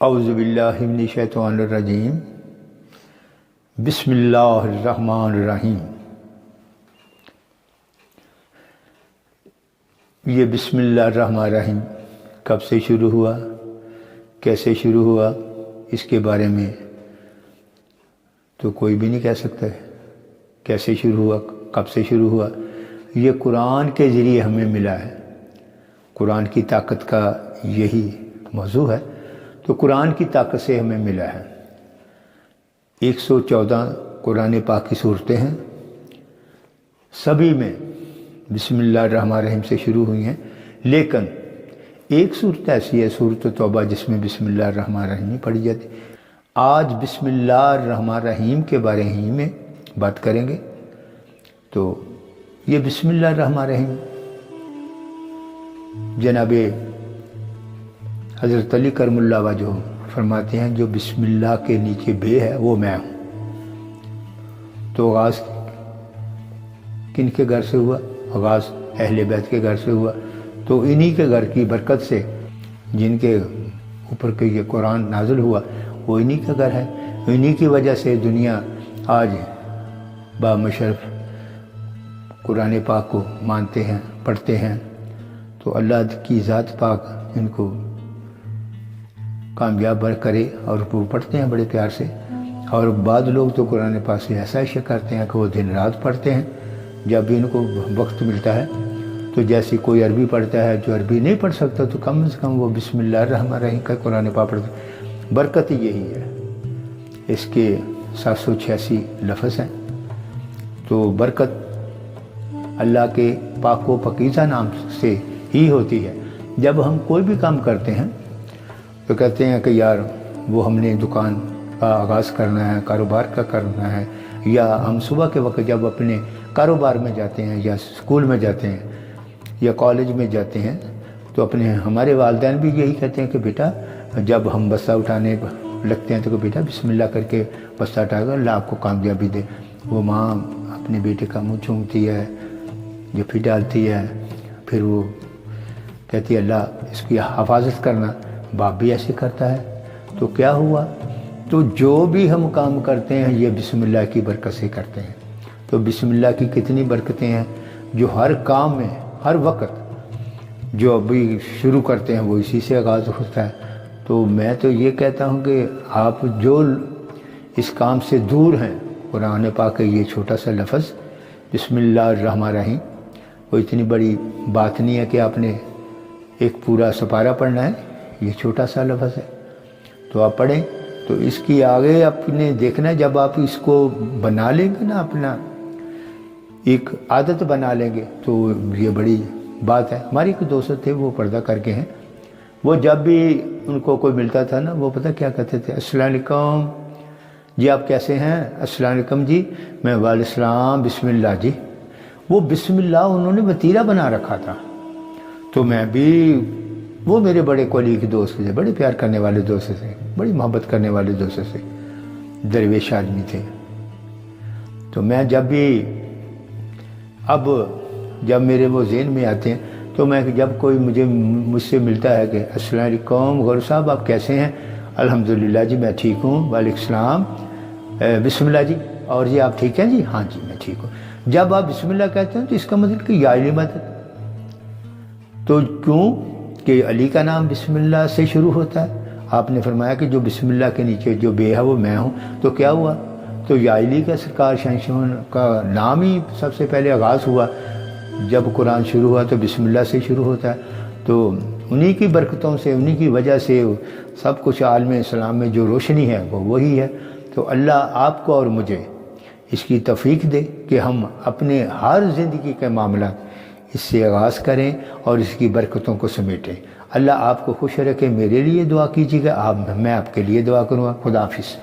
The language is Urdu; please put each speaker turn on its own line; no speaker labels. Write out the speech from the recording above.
اعوذ باللہ من الشیطان الرجیم بسم اللہ الرحمن الرحیم۔ یہ بسم اللہ الرحمن الرحیم کب سے شروع ہوا، کیسے شروع ہوا، اس کے بارے میں تو کوئی بھی نہیں کہہ سکتا ہے کیسے شروع ہوا، کب سے شروع ہوا۔ یہ قرآن کے ذریعے ہمیں ملا ہے، قرآن کی طاقت کا یہی موضوع ہے، تو قرآن کی طاقت سے ہمیں ملا ہے۔ 114 قرآن پاک کی صورتیں ہیں، سبھی میں بسم اللہ الرحمن الرحیم سے شروع ہوئی ہیں، لیکن ایک صورت ایسی ہے سورۃ توبہ جس میں بسم اللہ الرحمن الرحیم نہیں پڑھی جاتی۔ آج بسم اللہ الرحمن الرحیم کے بارے ہی میں بات کریں گے۔ تو یہ بسم اللہ الرحمن الرحیم جناب حضرت علی کرم اللہ وجہ فرماتے ہیں جو بسم اللہ کے نیچے بے ہے وہ میں ہوں۔ تو آغاز کن کے گھر سے ہوا؟ آغاز اہل بیت کے گھر سے ہوا، تو انہی کے گھر کی برکت سے جن کے اوپر کے یہ قرآن نازل ہوا وہ انہی کا گھر ہے، انہی کی وجہ سے دنیا آج بامشرف قرآن پاک کو مانتے ہیں، پڑھتے ہیں۔ تو اللہ کی ذات پاک ان کو کامیاب کرے، اور وہ پڑھتے ہیں بڑے پیار سے۔ اور بعض لوگ تو قرآن پاک سے ایسا عشق کرتے ہیں کہ وہ دن رات پڑھتے ہیں، جب بھی ان کو وقت ملتا ہے۔ تو جیسے کوئی عربی پڑھتا ہے، جو عربی نہیں پڑھ سکتا تو کم از کم وہ بسم اللہ الرحمن الرحیم کا قرآن پاک پڑھتا ہے۔ برکت یہی ہے، اس کے 786 لفظ ہیں۔ تو برکت اللہ کے پاک و پاکیزہ نام سے ہی ہوتی ہے۔ جب ہم کوئی بھی کام کرتے ہیں تو کہتے ہیں کہ یار وہ ہم نے دکان کا آغاز کرنا ہے، کاروبار کا کرنا ہے، یا ہم صبح کے وقت جب اپنے کاروبار میں جاتے ہیں یا اسکول میں جاتے ہیں یا کالج میں جاتے ہیں تو ہمارے والدین بھی یہی کہتے ہیں کہ بیٹا جب ہم بستہ اٹھانے لگتے ہیں تو بیٹا بسم اللہ کر کے بستہ اٹھا کر اللہ آپ کو کامیابی دے۔ وہ ماں اپنے بیٹے کا منہ چومتی ہے، جفی ڈالتی ہے، پھر وہ کہتی ہے اللہ اس کی حفاظت کرنا، باپ بھی ایسے کرتا ہے۔ تو کیا ہوا؟ تو جو بھی ہم کام کرتے ہیں یہ بسم اللہ کی برکت سے کرتے ہیں۔ تو بسم اللہ کی کتنی برکتیں ہیں، جو ہر کام میں ہر وقت جو ابھی شروع کرتے ہیں وہ اسی سے آغاز ہوتا ہے۔ تو میں تو یہ کہتا ہوں کہ آپ جو اس کام سے دور ہیں، قرآن پاک کا یہ چھوٹا سا لفظ بسم اللہ الرحمن الرحیم، وہ اتنی بڑی بات نہیں ہے کہ آپ نے ایک پورا سپارہ پڑھنا ہے، یہ چھوٹا سا لفظ ہے۔ تو آپ پڑھیں تو اس کی آگے اپنے دیکھنا ہے، جب آپ اس کو بنا لیں گے نا، اپنا ایک عادت بنا لیں گے تو یہ بڑی بات ہے۔ ہماری ایک دوست تھے، وہ پردہ کر کے ہیں، وہ جب بھی ان کو کوئی ملتا تھا نا وہ پتہ کیا کہتے تھے؟ السلام علیکم جی، آپ کیسے ہیں؟ السلام علیکم جی، میں وعلیکم السلام، بسم اللہ جی۔ وہ بسم اللہ انہوں نے وتیرہ بنا رکھا تھا۔ تو میں بھی، وہ میرے بڑے کولیگ دوست تھے، بڑے پیار کرنے والے دوست تھے، بڑی محبت کرنے والے دوست تھے، درویش آدمی تھے۔ تو میں جب بھی جب میرے وہ ذہن میں آتے ہیں تو میں جب کوئی مجھ سے ملتا ہے کہ السلام علیکم غور صاحب آپ کیسے ہیں؟ الحمدللہ جی میں ٹھیک ہوں، وعلیکم السلام، بسم اللہ جی، اور جی آپ ٹھیک ہیں؟ جی ہاں جی میں ٹھیک ہوں۔ جب آپ بسم اللہ کہتے ہیں تو اس کا مطلب کہ یا علی مدد، تو کیوں کہ علی کا نام بسم اللہ سے شروع ہوتا ہے۔ آپ نے فرمایا کہ جو بسم اللہ کے نیچے جو بے ہے وہ میں ہوں، تو کیا ہوا؟ تو یا علی کا سرکار شہنشاہ کا نام ہی سب سے پہلے آغاز ہوا، جب قرآن شروع ہوا تو بسم اللہ سے شروع ہوتا ہے۔ تو انہی کی برکتوں سے، انہی کی وجہ سے سب کچھ عالم اسلام میں جو روشنی ہے وہ وہی ہے۔ تو اللہ آپ کو اور مجھے اس کی توفیق دے کہ ہم اپنے ہر زندگی کے معاملات اس سے آغاز کریں اور اس کی برکتوں کو سمیٹیں۔ اللہ آپ کو خوش رکھے۔ میرے لیے دعا کیجیے گا، میں آپ کے لیے دعا کروں گا۔ خدا حافظ۔